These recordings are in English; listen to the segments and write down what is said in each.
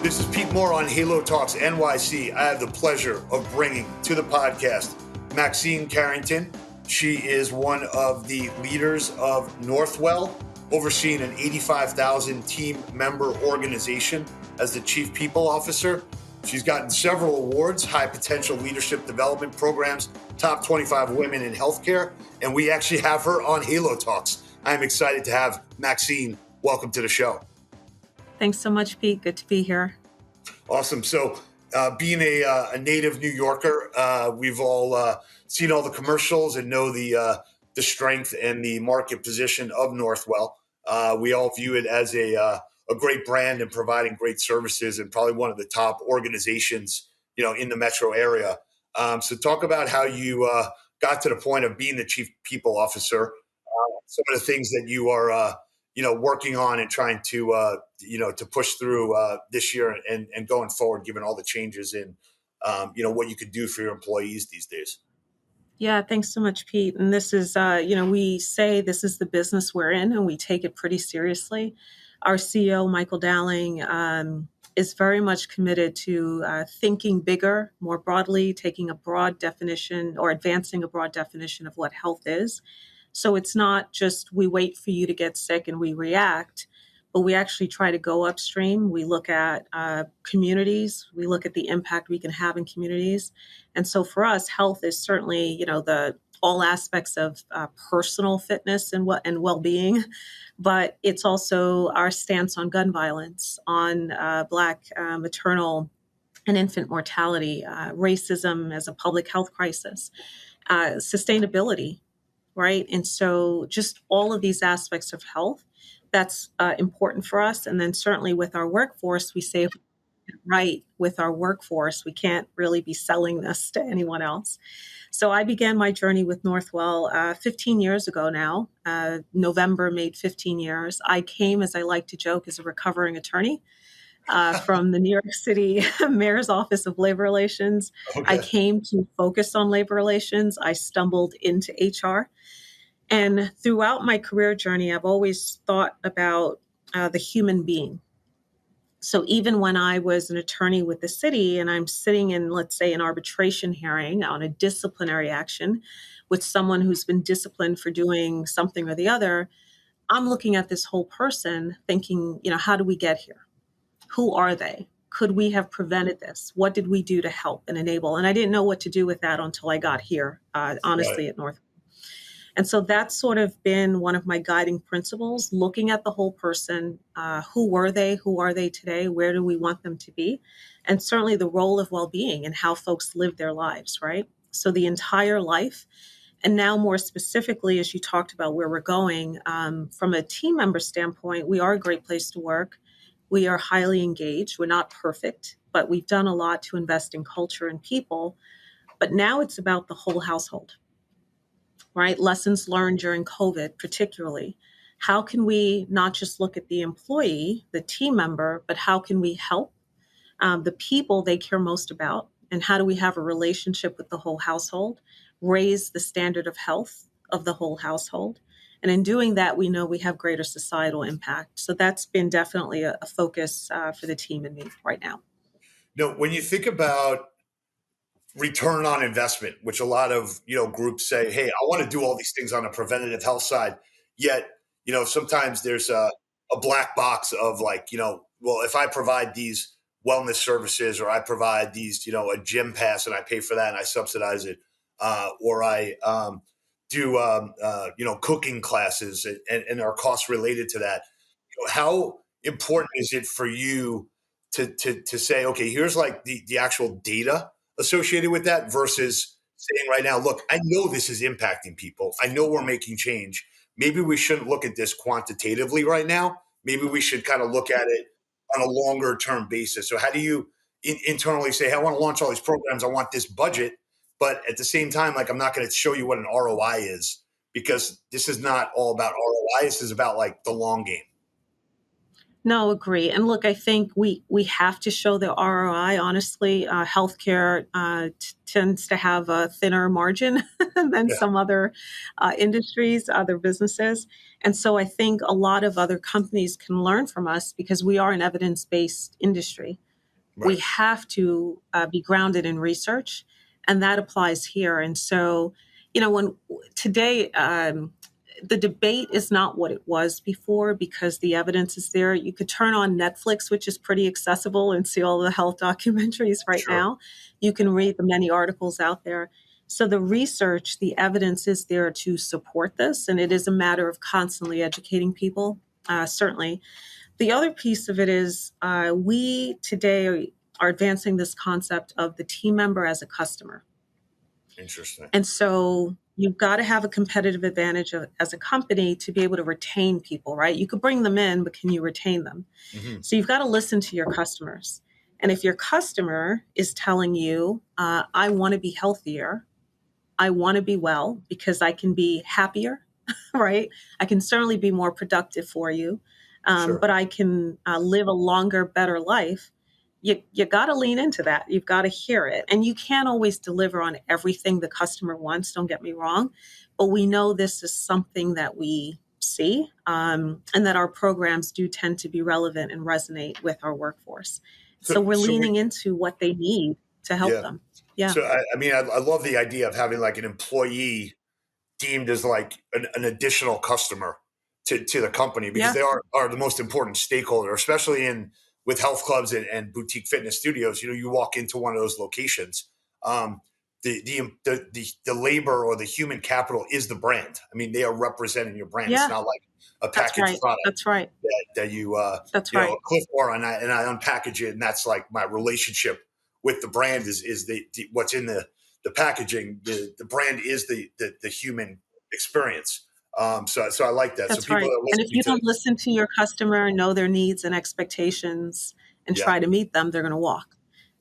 This is Pete Moore on Halo Talks NYC. I have the pleasure of bringing to the podcast Maxine Carrington. She is one of the leaders of Northwell, overseeing an 85,000 team member organization as the Chief People Officer. She's gotten several awards, high potential leadership development programs, top 25 women in healthcare, and we actually have her on Halo Talks. I'm excited to have Maxine. Welcome to the show. Thanks so much, Pete. Good to be here. Awesome. So being a native New Yorker, we've all seen all the commercials and know the strength and the market position of Northwell. We all view it as a great brand and providing great services, and probably one of the top organizations, in the metro area. So talk about how you got to the point of being the Chief People Officer, some of the things that you are working on and trying to to push through this year and going forward, given all the changes in what you could do for your employees these days. Yeah, thanks so much, Pete. And this is, we say this is the business we're in, and we take it pretty seriously. Our CEO, Michael Dowling, is very much committed to thinking bigger, more broadly, taking a broad definition or advancing a broad definition of what health is. So it's not just we wait for you to get sick and we react, but we actually try to go upstream. We look at communities. We look at the impact we can have in communities. And so for us, health is certainly, the all aspects of personal fitness and well-being, but it's also our stance on gun violence, on Black maternal and infant mortality, racism as a public health crisis, sustainability, right? And so just all of these aspects of health, that's important for us. And then certainly with our workforce, we say, right, with our workforce, we can't really be selling this to anyone else. So I began my journey with Northwell 15 years ago now. November made 15 years. I came, as I like to joke, as a recovering attorney from the New York City Mayor's Office of Labor Relations. Okay. I came to focus on labor relations. I stumbled into HR. And throughout my career journey, I've always thought about the human being. So even when I was an attorney with the city and I'm sitting in, let's say, an arbitration hearing on a disciplinary action with someone who's been disciplined for doing something or the other, I'm looking at this whole person thinking, how do we get here? Who are they? Could we have prevented this? What did we do to help and enable? And I didn't know what to do with that until I got here, honestly, at Northwell. And so that's sort of been one of my guiding principles, looking at the whole person. Who were they? Who are they today? Where do we want them to be? And certainly the role of well-being and how folks live their lives, right? So the entire life. And now more specifically, as you talked about where we're going, from a team member standpoint, we are a great place to work. We are highly engaged. We're not perfect, but we've done a lot to invest in culture and people. But now it's about the whole household. Right? Lessons learned during COVID, particularly. How can we not just look at the employee, the team member, but how can we help the people they care most about? And how do we have a relationship with the whole household, raise the standard of health of the whole household? And in doing that, we know we have greater societal impact. So that's been definitely a focus for the team and me right now. When you think about return on investment, which a lot of groups say, hey, I want to do all these things on a preventative health side, yet sometimes there's a black box of well, if I provide these wellness services, or I provide these a gym pass and I pay for that and I subsidize it, or I do cooking classes and are costs related to that, how important is it for you to say, okay, here's the actual data associated with that versus saying right now, look, I know this is impacting people. I know we're making change. Maybe we shouldn't look at this quantitatively right now. Maybe we should kind of look at it on a longer term basis. So how do you internally say, hey, I want to launch all these programs. I want this budget. But at the same time, I'm not going to show you what an ROI is, because this is not all about ROI. This is about the long game. No, agree. And look, I think we have to show the ROI. Honestly, healthcare tends to have a thinner margin than some other industries, other businesses. And so I think a lot of other companies can learn from us because we are an evidence-based industry. We Right. have to be grounded in research, and that applies here. And so, when today, the debate is not what it was before because the evidence is there. You could turn on Netflix, which is pretty accessible, and see all the health documentaries right Sure. now. You can read the many articles out there. So the research, the evidence is there to support this, and it is a matter of constantly educating people, certainly. The other piece of it is we today are advancing this concept of the team member as a customer. Interesting. And so you've got to have a competitive advantage as a company to be able to retain people, right? You could bring them in, but can you retain them? Hmm. So you've got to listen to your customers. And if your customer is telling you, I want to be healthier, I want to be well because I can be happier, right? I can certainly be more productive for you, Sure. but I can live a longer, better life. You got to lean into that. You've got to hear it. And you can't always deliver on everything the customer wants, don't get me wrong. But we know this is something that we see and that our programs do tend to be relevant and resonate with our workforce. So we're So leaning into what they need to help yeah. them. Yeah. So I mean, I love the idea of having like an employee deemed as like an additional customer to the company because Yeah. they are the most important stakeholder, especially in with health clubs and boutique fitness studios. You walk into one of those locations. Um, the labor or the human capital is the brand. I mean, they are representing your brand. It's Yeah. not like a That's packaged right. product That's right. that you That's a right. Cliff Bar and I unpackage it, and that's like my relationship with the brand is what's in the packaging. The brand is the human experience. So I like that. So That's people right. that are And if listening you to don't listen to your customer, know their needs and expectations, and yeah, try to meet them, they're going to walk.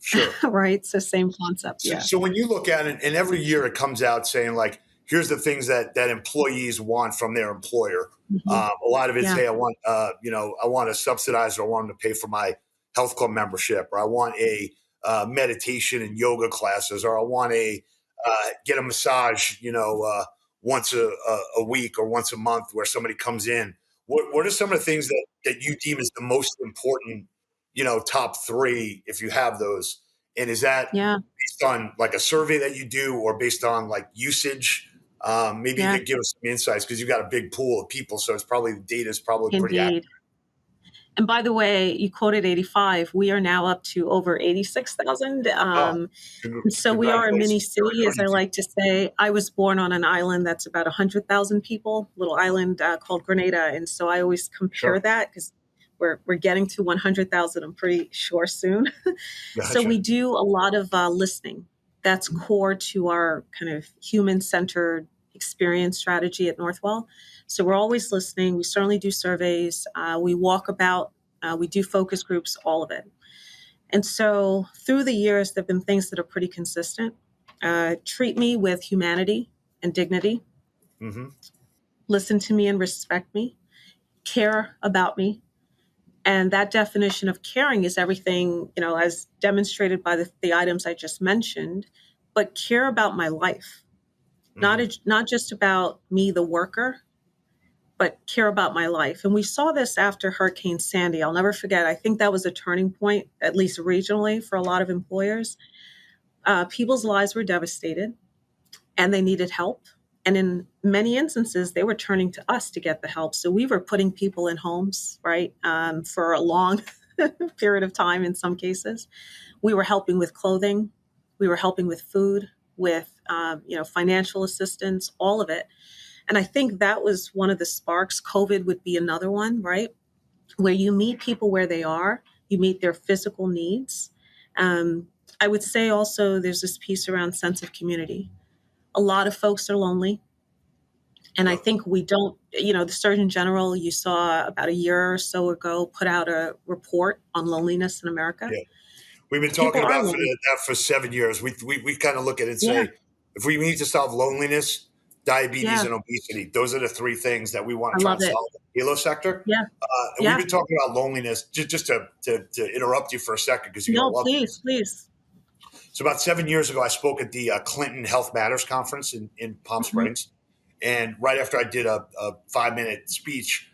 sure. Right? So same concept. So, Yeah. so when you look at it, and every year it comes out saying like, here's the things that employees want from their employer. Hmm. A lot of it's, Yeah. hey, I want to subsidize, or I want them to pay for my health club membership, or I want a meditation and yoga classes, or I want a get a massage, once a week or once a month where somebody comes in. What are some of the things that you deem as the most important, top three if you have those? And is that Yeah. based on like a survey that you do or based on like usage? Maybe you Yeah. could give us some insights because you've got a big pool of people. So it's probably the data is probably pretty accurate. Indeed. And by the way, you quoted 85. We are now up to over 86,000. Oh, So we are a mini congratulations. city, as I like to say. I was born on an island that's about 100,000 people, little island called Grenada. And so I always compare Sure. that because we're getting to 100,000, I'm pretty sure soon. So Gotcha. we do a lot of listening. That's core to our kind of human centered experience strategy at Northwell. So we're always listening. We certainly do surveys. We walk about, we do focus groups, all of it. And so through the years, there have been things that are pretty consistent. Treat me with humanity and dignity, Hmm. listen to me and respect me, care about me. And that definition of caring is everything, as demonstrated by the items I just mentioned, but care about my life, Hmm. not just about me, the worker, but care about my life. And we saw this after Hurricane Sandy. I'll never forget. I think that was a turning point, at least regionally, for a lot of employers. People's lives were devastated and they needed help. And in many instances, they were turning to us to get the help. So we were putting people in homes, right, for a long period of time in some cases. We were helping with clothing. We were helping with food, with financial assistance, all of it. And I think that was one of the sparks. COVID would be another one, right? Where you meet people where they are, you meet their physical needs. Um, I would say also there's this piece around sense of community. A lot of folks are lonely. And I Yep. think we don't, the Surgeon General, you saw about a year or so ago, put out a report on loneliness in America. Yeah. We've been People talking are about lonely. that for 7 years. We kind of look at it and Yeah, say, if we need to solve loneliness, diabetes, yeah, and obesity, those are the three things that we want I to try love and it. solve in the halo sector. Yeah, And we've yeah. been talking about loneliness just to interrupt you for a second because you're No, going to love please, this. please. So about 7 years ago, I spoke at the Clinton Health Matters conference in Palm Hmm. Springs. And right after I did a 5-minute speech,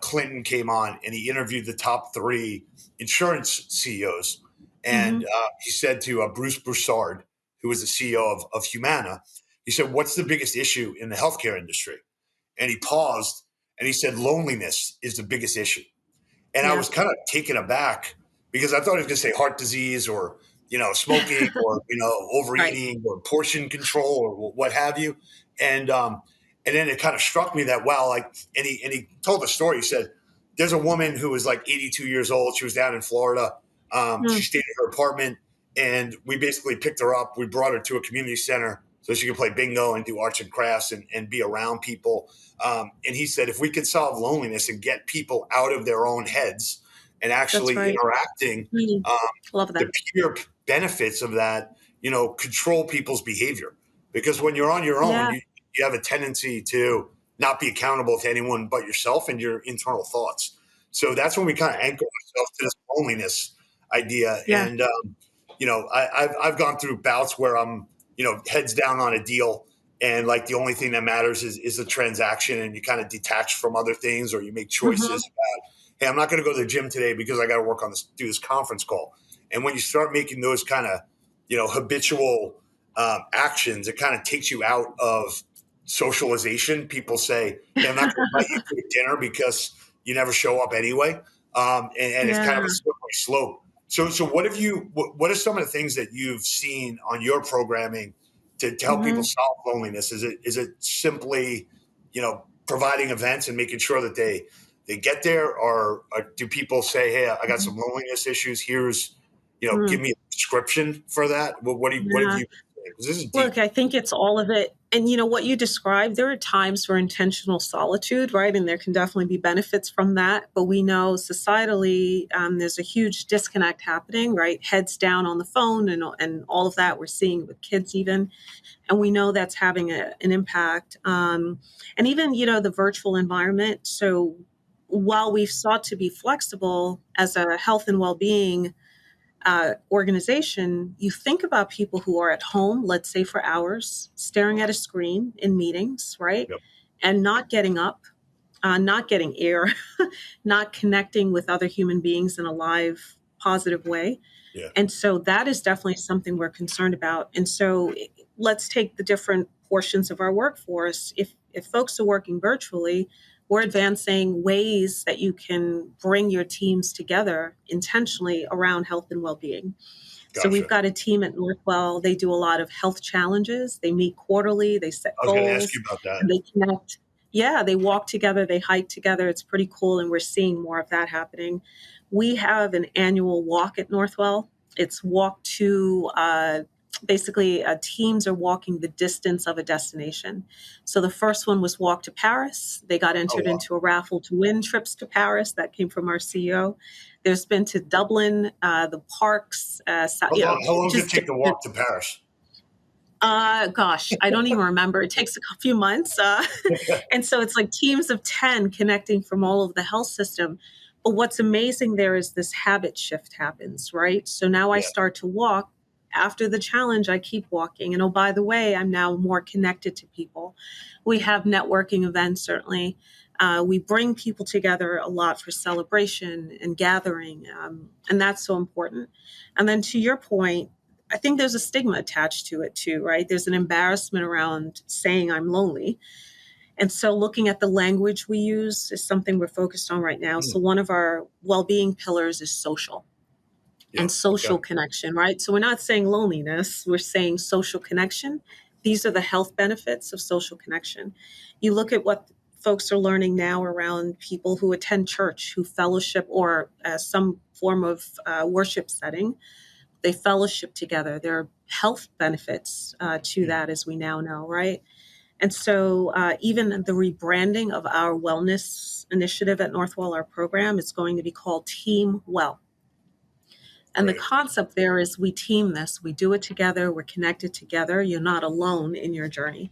Clinton came on and he interviewed the top three insurance CEOs. And Mm-hmm. he said to Bruce Broussard, who was the CEO of Humana, he said, "What's the biggest issue in the healthcare industry?" And he paused and he said, "Loneliness is the biggest issue." And I Yeah. was kind of taken aback because I thought he was going to say heart disease or, smoking or, Right. overeating or portion control or what have you. And, um, and then it kind of struck me that, wow, like, and he told the story. He said, there's a woman who was like 82 years old. She was down in Florida. She Mm. stayed in her apartment and we basically picked her up. We brought her to a community center so she could play bingo and do arts and crafts and be around people. And he said, if we could solve loneliness and get people out of their own heads and That's actually right. interacting, Mm. um, Love the that. peer benefits of that, control people's behavior. Because when you're on your own, Yeah. you have a tendency to not be accountable to anyone but yourself and your internal thoughts. So that's when we kind of anchor ourselves to this loneliness idea. Yeah. And, I've gone through bouts where I'm, heads down on a deal and like the only thing that matters is the transaction and you kind of detach from other things or you make Mm-hmm. choices about, hey, I'm not going to go to the gym today because I got to work on this, do this conference call. And when you start making those kind of, habitual actions, it kind of takes you out of socialization. People say, hey, I'm not going to invite you to a dinner because you never show up anyway. And it's kind of a Yeah. slippery slope. So what are some of the things that you've seen on your programming to help people Mm-hmm. solve loneliness? Is it simply, providing events and making sure that they get there, or do people say, "Hey, I got some loneliness issues. Here's, give Mm-hmm. me a prescription for that." What have Yeah. you? Because this is deep. Look, I think it's all of it. And what you described, there are times for intentional solitude, right? And there can definitely be benefits from that. But we know societally, there's a huge disconnect happening, right? Heads down on the phone and all of that. We're seeing it with kids even. And we know that's having an impact. And even, the virtual environment. So while we've sought to be flexible as a health and well-being organization, you think about people who are at home, let's say for hours, staring at a screen in meetings, right? Yep. And not getting up, not getting air, not connecting with other human beings in a live, positive way. Yeah. And so that is definitely something we're concerned about. And so let's take the different portions of our workforce. If folks are working virtually, we're advancing ways that you can bring your teams together intentionally around health and well-being. So we've Gotcha. got a team at Northwell. They do a lot of health challenges. They meet quarterly, they set I was going to ask goals, you about that. and they connect. Yeah, they walk together, they hike together. It's pretty cool, and we're seeing more of that happening. We have an annual walk at Northwell. It's walk to basically teams are walking the distance of a destination. So the first one was walk to Paris. They got Oh entered wow. into a raffle to win trips to Paris. That came from our CEO. There's been to Dublin, the parks, How long does it just take to walk to Paris? gosh, I don't even remember. It takes a few months. And so it's like teams of 10 connecting from all of the health system. But what's amazing there is this habit shift happens, right? So now I Yeah. start to walk. After the challenge, I keep walking. And oh, by the way, I'm now more connected to people. We have networking events, certainly. We bring people together a lot for celebration and gathering. And that's so important. And then to your point, I think there's a stigma attached to it too, right? There's an embarrassment around saying I'm lonely. And so looking at the language we use is something we're focused on right now. Hmm. So one of our well-being pillars is social Yeah. and social Okay. connection, right? So we're not saying loneliness, we're saying social connection. These are the health benefits of social connection. You look at what folks are learning now around people who attend church, who fellowship or some form of worship setting. They fellowship together. There are health benefits to Hmm. that, as we now know, right? And so, even the rebranding of our wellness initiative at Northwell, our program, is going to be called Team Well. And the Great. concept there is we team this, we do it together, we're connected together. You're not alone in your journey.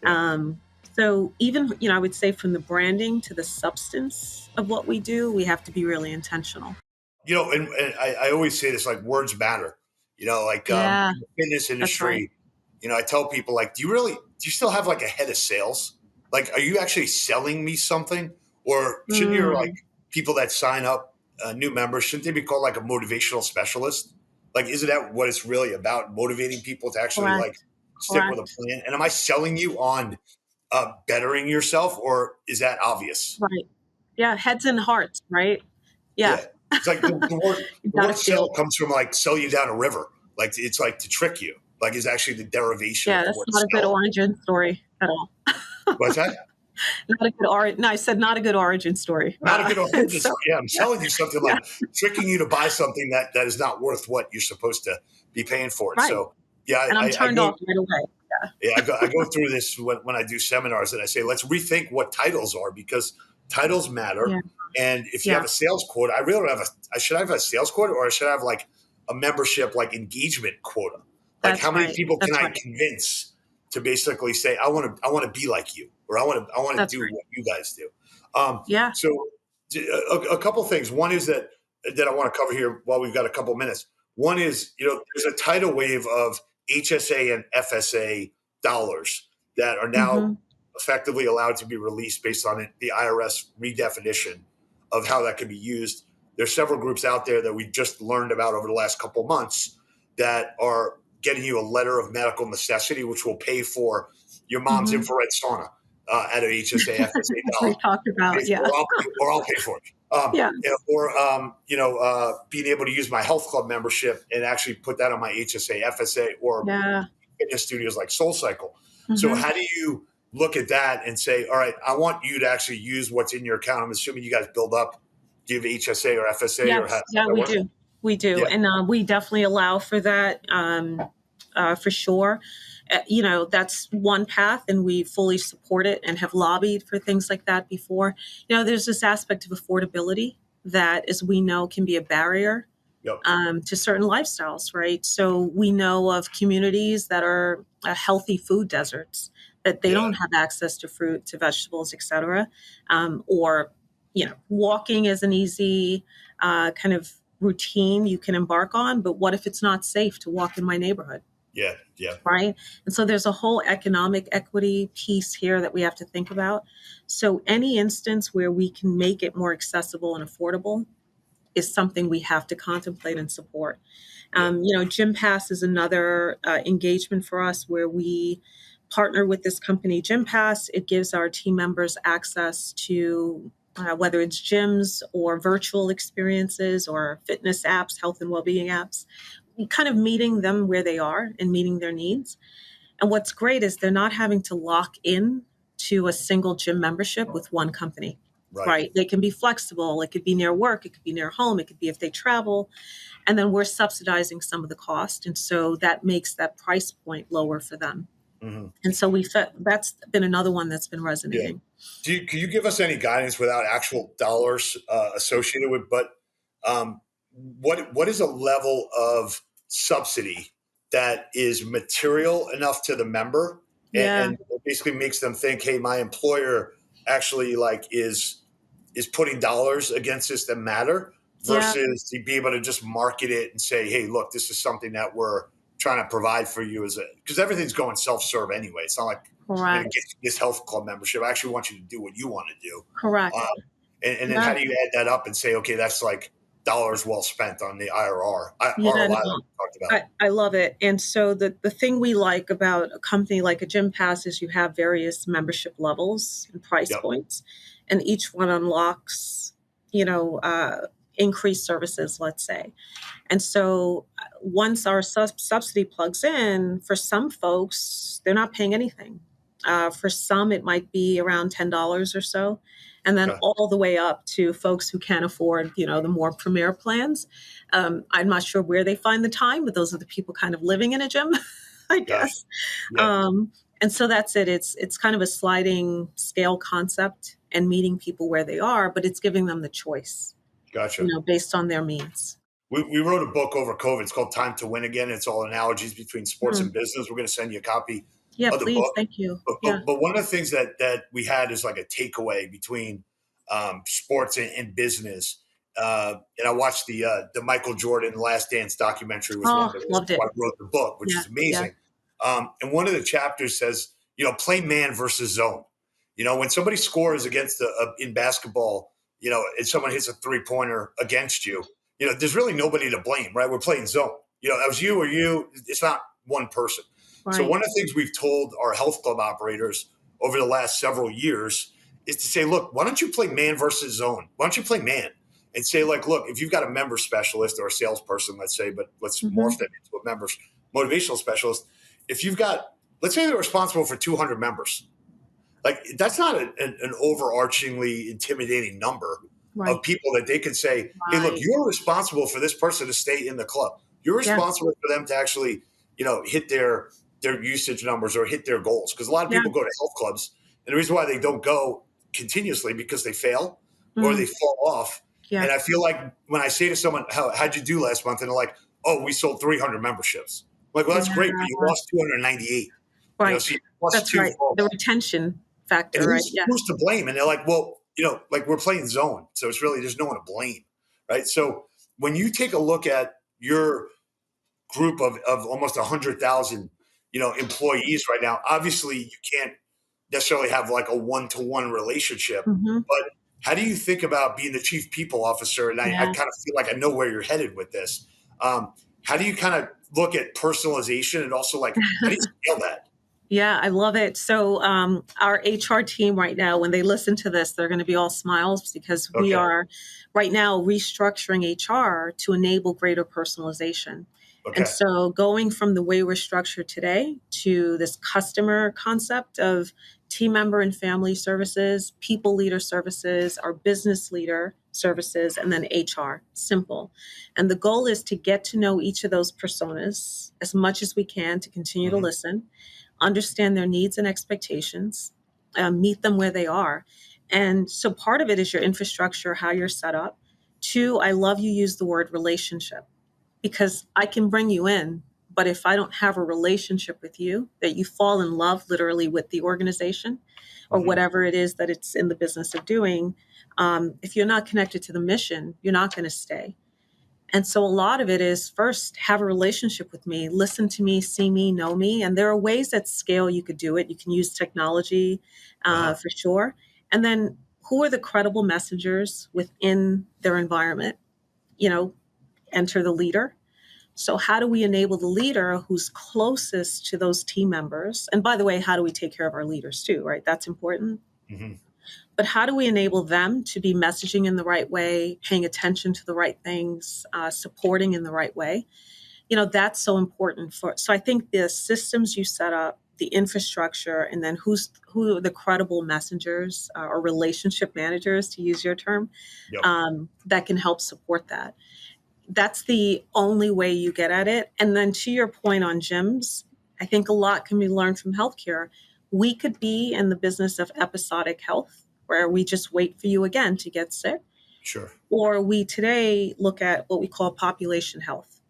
Yeah. Um, so, even, I would say from the branding to the substance of what we do, we have to be really intentional. And I always say this, like, words matter. Like, Yeah, in the fitness that's right. industry, I tell people, like, do you still have like a head of sales? Like, are you actually selling me something, or shouldn't your like Mm. people that sign up new members, shouldn't they be called like a motivational specialist? Like, isn't that what it's really about? Motivating people to actually like Correct. stick with a Correct. plan. And am I selling you on bettering yourself, or is that obvious? Right. Yeah. Heads and hearts, right? Yeah. Yeah. It's like You the got to word feel sell it. comes from like sell you down a river. Like it's like to trick you. Like is actually the derivation of Yeah. the That's word not a good sell. origin story at all. What's that? Not a good origin. No, I said not a good origin story. Not a good origin So, story. Yeah, I'm yeah. selling you something Yeah. like tricking you to buy something that is not worth what you're supposed to be paying for it. Right. So yeah, And I'm I turned go off right away. Yeah. yeah, I go through this when I do seminars and I say, let's rethink what titles are because titles matter. Yeah. And if you have a Yes. sales quota, I really don't have I should have a sales quota or I should have like a membership like engagement quota. Like how That's many right. people can That's I right. convince to basically say, I want to be like you, or I want to That's do right. what you guys do. Yeah. So a couple things. One is that I want to cover here while we've got a couple minutes. One is, there's a tidal wave of HSA and FSA dollars that are now Hmm. effectively allowed to be released based on the IRS redefinition of how that can be used. There's several groups out there that we just learned about over the last couple months that are getting you a letter of medical necessity, which will pay for your mom's Hmm. infrared sauna at an HSA, FSA dollar. We talked about, yeah. Or I'll pay for it. Yeah. Being able to use my health club membership and actually put that on my HSA, FSA, or Yeah. fitness studios like Soul Cycle. So Hmm. how do you look at that and say, all right, I want you to actually use what's in your account? I'm assuming you guys build up. Do you have HSA or FSA or how Yes. does Yeah, that we work? do. We do. Yeah. And we definitely allow for that, for sure. That's one path, and we fully support it and have lobbied for things like that before. There's this aspect of affordability that, as we know, can be a barrier Yep. to certain lifestyles, right? So we know of communities that are healthy food deserts, that they Yeah. don't have access to fruit, to vegetables, et cetera. Or, walking is an easy kind of routine you can embark on, but what if it's not safe to walk in my neighborhood? Yeah. Yeah. Right. And so there's a whole economic equity piece here that we have to think about. So any instance where we can make it more accessible and affordable is something we have to contemplate and support. Yeah. Gym Pass is another engagement for us where we partner with this company, Gym Pass. It gives our team members access to whether it's gyms or virtual experiences or fitness apps, health and well-being apps, kind of meeting them where they are and meeting their needs. And what's great is they're not having to lock in to a single gym membership with one company, Right. right? They can be flexible. It could be near work. It could be near home. It could be if they travel. And then we're subsidizing some of the cost. And so that makes that price point lower for them. Mm-hmm. And so that's been another one that's been Yeah. resonating. Can you give us any guidance without actual dollars associated with, but um, what is a level of subsidy that is material enough to the member Yeah. and basically makes them think, hey, my employer actually like is putting dollars against this that matter Yeah. versus to be able to just market it and say, hey, look, this is something that we're trying to provide for you because everything's going self-serve anyway. It's not like I'm going to Correct. get you this health club membership. I actually want you to do what you want to do. Correct. Um, and then how Yeah. do you add that up and say, okay, that's like dollars well spent on the IRR, Yeah. ROI that No, we talked about. I love it. And so the thing we like about a company like a Gym Pass is you have various membership levels and price Yep. points, and each one unlocks, you know, uh, increased services, let's say. And so once our subsidy plugs in, for some folks, they're not paying anything. For some, it might be around $10 or so. And then Okay. all the way up to folks who can't afford, the more premier plans. I'm not sure where they find the time, but those are the people kind of living in a gym, I Gosh. guess. Yeah. And so that's it. It's kind of a sliding scale concept and meeting people where they are, but it's giving them the choice, Gotcha. based on their means. We wrote a book over COVID. It's called Time to Win Again. It's all analogies between sports Hmm. and business. We're going to send you a copy Yeah, of the please. book. Thank you. But, Yeah. but, but one of the things that we had is like a takeaway between sports and business. And I watched the Michael Jordan Last Dance documentary was one Oh, of the reasons loved it. why I wrote the book, which Yeah. is Yeah. amazing. And one of the chapters says, play man versus zone. When somebody scores against in basketball, and someone hits a 3-pointer against you, there's really nobody to blame, right? We're playing zone. It was you or you. It's not one person. So Right. one of the things we've told our health club operators over the last several years is to say, look, why don't you play man versus zone? Why don't you play man? And say, like, look, if you've got a member specialist or a salesperson, let's say, but let's Hmm. morph that into a member motivational specialist. If you've got, let's say they're responsible for 200 members, like that's not an overarchingly intimidating number of Right. people that they could say, hey, look, Right. you're responsible for this person to stay in the club. You're Yeah. responsible for them to actually, hit their usage numbers or hit their goals. Because a lot of Yeah. people go to health clubs, and the reason why they don't go continuously because they fail or they Mm. fall off. Yeah. And I feel like when I say to someone, how'd you do last month? And they're like, oh, we sold 300 memberships. I'm like, well, that's great, but you Yeah. lost 298. Right. So you plus That's two right. fall. The retention And factor, right? Yeah. who's to blame? And they're like, well, like we're playing zone. So it's really, there's no one to blame. Right. So when you take a look at your group of almost 100,000, employees right now, obviously you can't necessarily have like a one-to-one relationship, Hmm. but how do you think about being the chief people officer? And I Yeah. kind of feel like I know where you're headed with this. How do you kind of look at personalization and also like, how do you scale that? Yeah, I love it. So, our HR team right now, when they listen to this, they're going to be all smiles because we Okay. are right now restructuring HR to enable greater personalization. And Okay. so, going from the way we're structured today to this customer concept of team member and family services, people leader services, our business leader services, and then HR. Simple. And the goal is to get to know each of those personas as much as we can to continue to Hmm. listen, understand their needs and expectations, meet them where they are. And so part of it is your infrastructure, how you're set up. Two, I love you use the word relationship because I can bring you in, but if I don't have a relationship with you, that you fall in love literally with the organization or Hmm. whatever it is that it's in the business of doing, if you're not connected to the mission, you're not going to stay. And so a lot of it is first have a relationship with me, listen to me, see me, know me. And there are ways at scale you could do it. You can use technology Uh-huh. for sure. And then who are the credible messengers within their environment? You know, enter the leader. So, how do we enable the leader who's closest to those team members? And by the way, how do we take care of our leaders too, right? That's important. Hmm. But how do we enable them to be messaging in the right way, paying attention to the right things, supporting in the right way? That's so important for. So I think the systems you set up, the infrastructure, and then who are the credible messengers or relationship managers, to use your term, Yep. that can help support that. That's the only way you get at it. And then to your point on gyms, I think a lot can be learned from healthcare. We could be in the business of episodic health, where we just wait for you again to get sick, Sure. or we today look at what we call population health.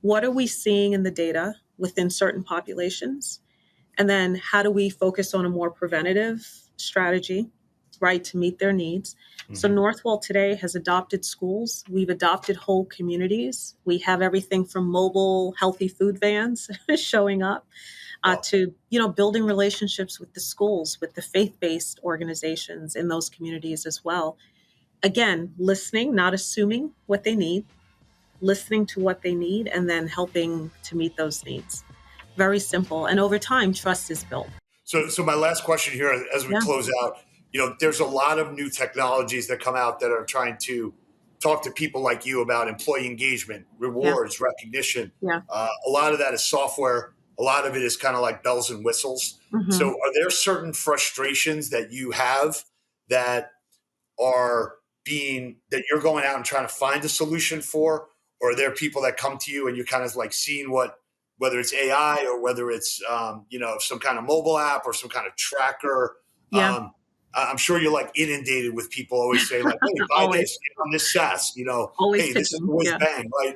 What are we seeing in the data within certain populations? And then how do we focus on a more preventative strategy, right, to meet their needs? So Hmm. Northwell today has adopted schools. We've adopted whole communities. We have everything from mobile healthy food vans showing up Wow. to building relationships with the schools, with the faith-based organizations in those communities as well. Again, listening, not assuming what they need, listening to what they need, and then helping to meet those needs. Very simple. And over time, trust is built. So my last question here, as we Yeah. close out, there's a lot of new technologies that come out that are trying to talk to people like you about employee engagement, Yeah. rewards, recognition. Yeah. A lot of that is software. A lot of it is kind of like bells and whistles. So, Hmm. are there certain frustrations that you have that are being that you're going out and trying to find a solution for, or are there people that come to you and you're kind of like seeing whether it's AI or whether it's some kind of mobile app or some kind of tracker. Yeah. I'm sure you're like inundated with people always saying like, "Hey, buy Always, this on this SaaS." always Hey, this is pitching. whiz Yeah. bang, right?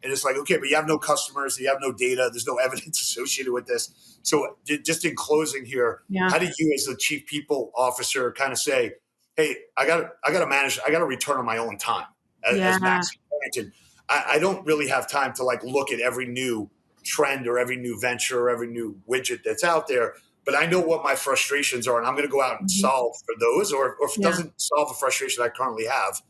And it's like, okay, but you have no customers, you have no data, there's no evidence associated with this. So, just in closing here, Yeah. how do you, as the chief people officer, kind of say, hey, I got to manage. I got to return on my own time as Yeah. Maxine Carrington. I don't really have time to like look at every new trend or every new venture or every new widget that's out there. But I know what my frustrations are, and I'm going to go out and Hmm. solve for those. Or if it Yeah. doesn't solve a frustration I currently have,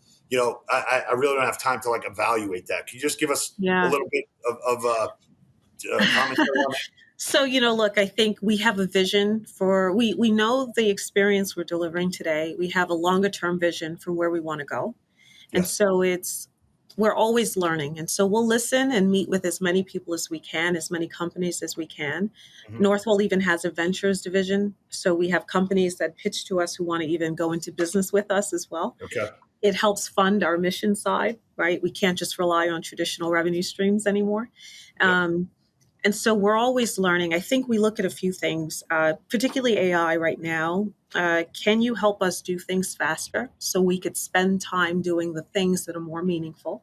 I really don't have time to like evaluate that. Can you just give us a Yeah. little bit commentary on that? So, look, I think we have a vision we know the experience we're delivering today. We have a longer term vision for where we want to go. And Yes. so we're always learning. And so we'll listen and meet with as many people as we can, as many companies as we can. Mm-hmm. Northwell even has a ventures division. So we have companies that pitch to us who want to even go into business with us as well. Okay. It helps fund our mission side, right? We can't just rely on traditional revenue streams anymore. Yeah. And so we're always learning. I think we look at a few things, particularly AI right now. Can you help us do things faster so we could spend time doing the things that are more meaningful?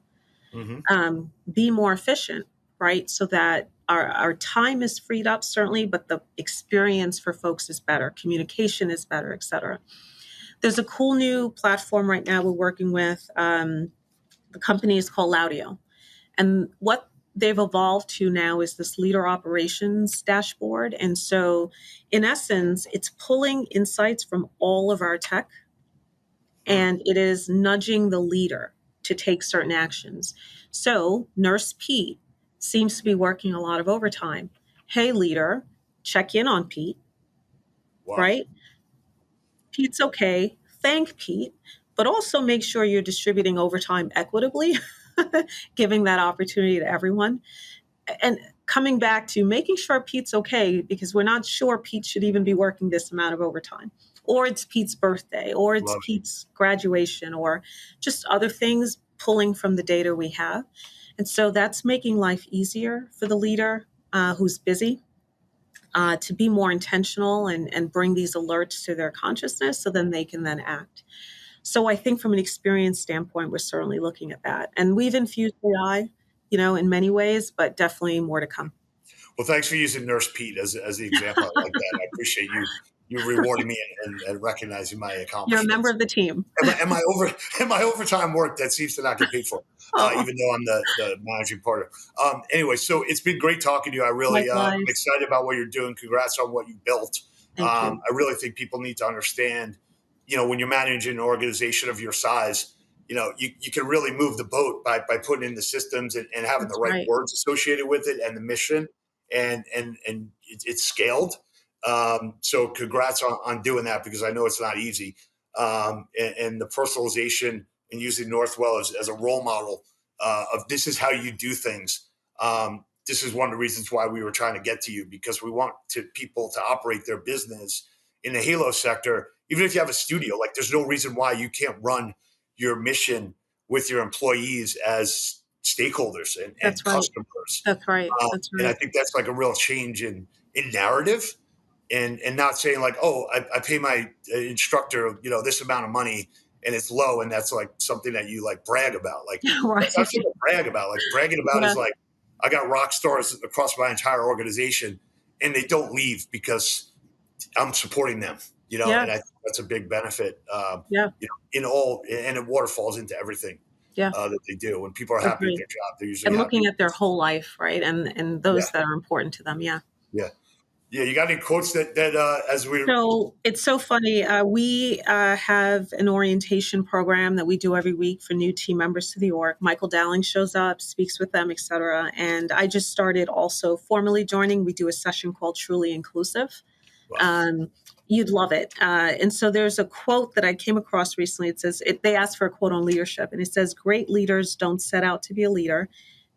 Mm-hmm. Be more efficient, right? So that our time is freed up, certainly, but the experience for folks is better, communication is better, et cetera. There's a cool new platform right now we're working with. The company is called Laudio. And what they've evolved to now is this leader operations dashboard. And so, in essence, it's pulling insights from all of our tech and it is nudging the leader to take certain actions. So, Nurse Pete seems to be working a lot of overtime. Hey, leader, check in on Pete, Wow. right? Pete's okay. Thank Pete, but also make sure you're distributing overtime equitably, giving that opportunity to everyone. And coming back to making sure Pete's okay, because we're not sure Pete should even be working this amount of overtime, or it's Pete's birthday, or it's Love it. Pete's graduation, or just other things pulling from the data we have. And so that's making life easier for the leader who's busy. To be more intentional and bring these alerts to their consciousness so then they can then act. So I think from an experience standpoint, we're certainly looking at that. And we've infused AI, in many ways, but definitely more to come. Well, thanks for using Nurse Pete as the example. I like that. I appreciate you rewarding me and recognizing my You're a accomplishments. member of the team. And my overtime work that seems to not get paid for, even though I'm the managing partner. Anyway, so it's been great talking to you. I really I'm excited about what you're doing. Congrats on what you built. Thank you. I really think people need to understand, when you're managing an organization of your size, you can really move the boat by putting in the systems and having the right words associated with it and the mission, and it's scaled. So congrats on doing that, because I know it's not easy. And the personalization and using Northwell as a role model of this is how you do things. This is one of the reasons why we were trying to get to you, because we want people to operate their business in the Halo sector. Even if you have a studio, like there's no reason why you can't run your mission with your employees as stakeholders and customers. That's right. And I think that's like a real change in narrative. And not saying like, oh, I pay my instructor, this amount of money and it's low, and that's like something that you like brag about. Like that's not something to brag about. Like bragging about is like, I got rock stars across my entire organization and they don't leave because I'm supporting them, and I think that's a big benefit. In all, and it waterfalls into everything that they do. When people are happy with their job, they're usually looking at their whole life, right? And those that are important to them. Yeah. You got any quotes that as we? So it's so funny. We have an orientation program that we do every week for new team members to the org. Michael Dowling shows up, speaks with them, et cetera. And I just started also formally joining. We do a session called Truly Inclusive. Wow. You'd love it. And so there's a quote that I came across recently. It says, they asked for a quote on leadership, and it says, great leaders don't set out to be a leader.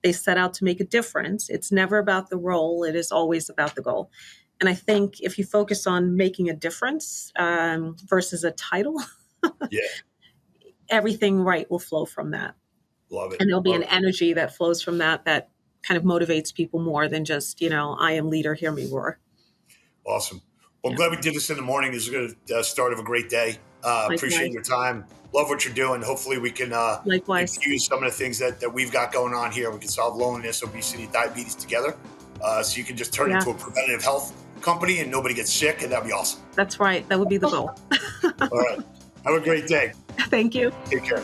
They set out to make a difference. It's never about the role. It is always about the goal. And I think if you focus on making a difference versus a title, everything will flow from that. Love it. And there'll be an energy that flows from that kind of motivates people more than just, I am leader, hear me roar. Awesome. Well, I'm glad we did this in the morning. This is a good start of a great day. Appreciate your time. Love what you're doing. Hopefully we can infuse some of the things that we've got going on here. We can solve loneliness, obesity, diabetes together. So you can just turn into a preventative health company and nobody gets sick, and that'd be awesome. That's right. That would be the goal. All right. Have a great day. Thank you. Take care.